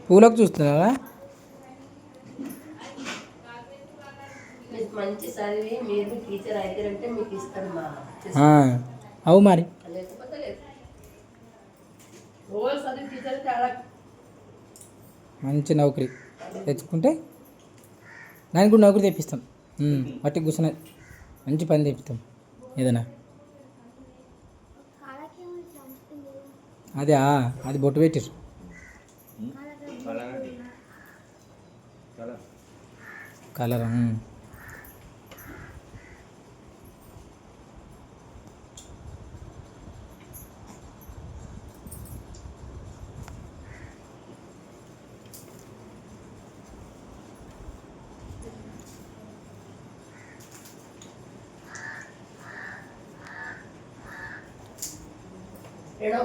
పూలకు చూస్తున్నావా? మంచి చదివి మీరు టీచర్ అయితే మీకు ఇస్తాను మా అవు మరి. లేకపోతే లేదు. రోజు చదివి టీచర్ చాలా మంచి నౌకరీ తెచ్చుకుంటే దానికి కూడా నౌకరీ తెప్పిస్తాం. వాటికి కూర్చున్న మంచి పని తెప్పిస్తాం ఏదైనా. అదే అది బొట్టు పెట్టిరు కలర్. ఏడవ